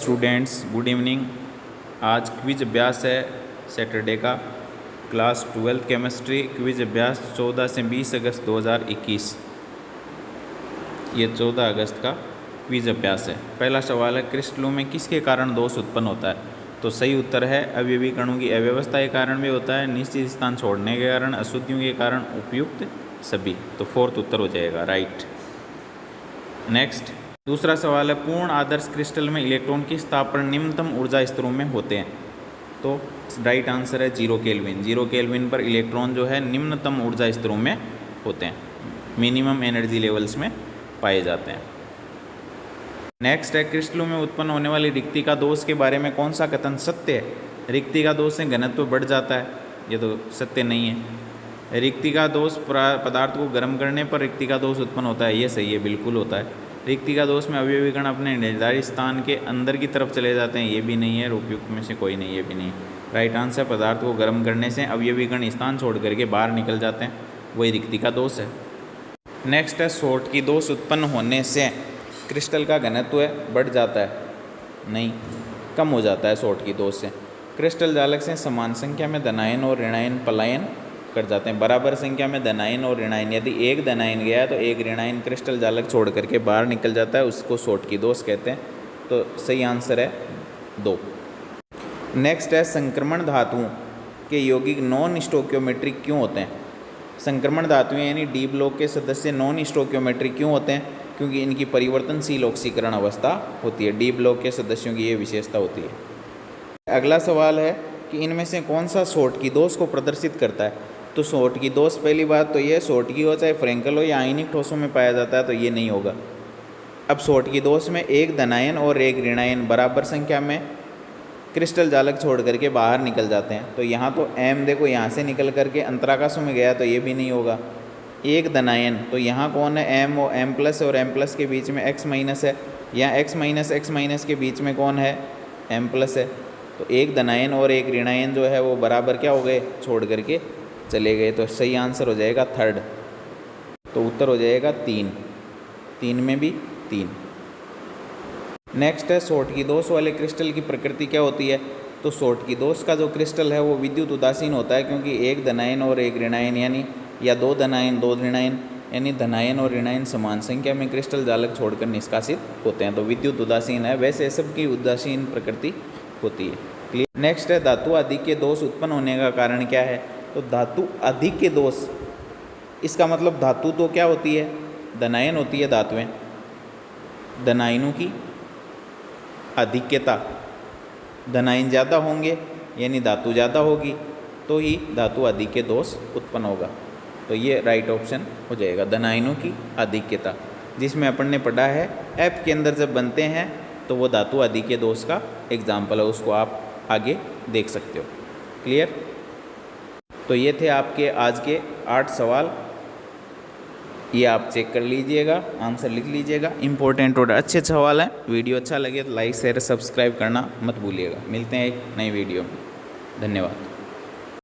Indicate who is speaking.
Speaker 1: Students, good evening. आज quiz अभ्यास है सैटरडे का, क्लास 12 केमिस्ट्री क्विज अभ्यास 14 से 20 अगस्त 2021। ये 14 अगस्त का क्विज अभ्यास है। पहला सवाल है, क्रिस्टलों में किसके कारण दोष उत्पन्न होता है? तो सही उत्तर है अवयवी कणों की अव्यवस्था के कारण भी होता है, निश्चित स्थान छोड़ने के कारण, अशुद्धियों के कारण, उपयुक्त सभी। तो फोर्थ उत्तर हो जाएगा राइट। नेक्स्ट दूसरा सवाल है, पूर्ण आदर्श क्रिस्टल में इलेक्ट्रॉन किस ताप पर निम्नतम ऊर्जा स्तरों में होते हैं? तो राइट आंसर है 0 केल्विन। 0 केल्विन पर इलेक्ट्रॉन जो है निम्नतम ऊर्जा स्तरों में होते हैं, मिनिमम एनर्जी लेवल्स में पाए जाते हैं। नेक्स्ट है, क्रिस्टलों में उत्पन्न होने वाली रिक्ति का दोष के बारे में कौन सा कथन सत्य है? रिक्ति का दोष से घनत्व बढ़ जाता है, ये तो सत्य नहीं है। रिक्ति का दोष पदार्थ को गर्म करने पर रिक्ति का दोष उत्पन्न होता है, ये सही है, बिल्कुल होता है। रिक्ति का दोष में अवयवी कण अपने निर्धारित स्थान के अंदर की तरफ चले जाते हैं, ये भी नहीं है। उपयुक्त में से कोई नहीं, ये भी नहीं। राइट आंसर, पदार्थ को गर्म करने से अवयवी कण स्थान छोड़ करके बाहर निकल जाते हैं, वही रिक्ति का दोष है। नेक्स्ट है, शॉर्ट की दोष उत्पन्न होने से क्रिस्टल का घनत्व बढ़ जाता है? नहीं, कम हो जाता है शॉर्ट की दोष से। क्रिस्टल जालक से समान संख्या में धनायन और ऋणायन पलायन कर जाते हैं। बराबर संख्या में धनायन और ऋणायन, यदि एक धनायन गया है तो एक ऋणायन क्रिस्टल जालक छोड़ करके बाहर निकल जाता है, उसको शॉर्ट की दोष कहते हैं। तो सही आंसर है 2। नेक्स्ट है, संक्रमण धातुओं के यौगिक नॉन स्टोक्योमेट्रिक क्यों होते हैं? संक्रमण धातुएं यानी डी ब्लॉक के सदस्य नॉन स्टोक्योमेट्रिक क्यों होते हैं? क्योंकि इनकी परिवर्तनशील ऑक्सीकरण अवस्था होती है। डी ब्लॉक के सदस्यों की ये विशेषता होती है। अगला सवाल है कि इनमें से कौन सा शॉर्ट की दोष को प्रदर्शित करता है? तो शॉर्ट की दोष, पहली बात तो ये शॉर्ट की हो चाहे फ्रैंकल हो या आयनिक ठोसों में पाया जाता है, तो ये नहीं होगा। अब शॉर्ट की दोष में एक धनायन और एक ऋणायन बराबर संख्या में क्रिस्टल जालक छोड़ करके बाहर निकल जाते हैं, तो यहाँ तो एम देखो यहाँ से निकल करके अंतराकाशों में गया, तो ये भी नहीं होगा। एक धनायन, तो यहाँ कौन है? एम, और एम प्लस और एम प्लस के बीच में एक्स माइनस है, या एक्स माइनस के बीच में कौन है? एम प्लस है। तो एक धनायन और एक ऋणायन जो है वो बराबर क्या हो गए? छोड़ करके चले गए। तो सही आंसर हो जाएगा 3rd। तो उत्तर हो जाएगा 3। 3 में भी 3। नेक्स्ट है, शॉर्ट की दोष वाले क्रिस्टल की प्रकृति क्या होती है? तो शॉर्ट की दोष का जो क्रिस्टल है वो विद्युत उदासीन होता है, क्योंकि एक धनायन और एक ऋणायन यानी, या 2 धनायन 2 ऋणायन यानी धनायन और ऋणायन समान संख्या में क्रिस्टल जालक छोड़कर निष्कासित होते हैं, तो विद्युत उदासीन है। वैसे सबकी उदासीन प्रकृति होती है। क्लियर। नेक्स्ट है, धातु आदि के दोष उत्पन्न होने का कारण क्या है? तो धातु अधिक के दोष, इसका मतलब धातु तो क्या होती है? धनायन होती है धातुएं। धनायनों की अधिक्यता, धनायन ज़्यादा होंगे यानी धातु ज़्यादा होगी, तो ही धातु अधिक के दोष उत्पन्न होगा। तो ये राइट ऑप्शन हो जाएगा, धनायनों की अधिक्यता, जिसमें अपन ने पढ़ा है एफ के अंदर जब बनते हैं तो वो धातु अधिक के दोष का एग्जाम्पल है, उसको आप आगे देख सकते हो। क्लियर। तो ये थे आपके आज के 8 सवाल, ये आप चेक कर लीजिएगा, आंसर लिख लीजिएगा। इंपॉर्टेंट और अच्छे सवाल हैं। वीडियो अच्छा लगे तो लाइक शेयर सब्सक्राइब करना मत भूलिएगा। मिलते हैं एक नई वीडियो में। धन्यवाद।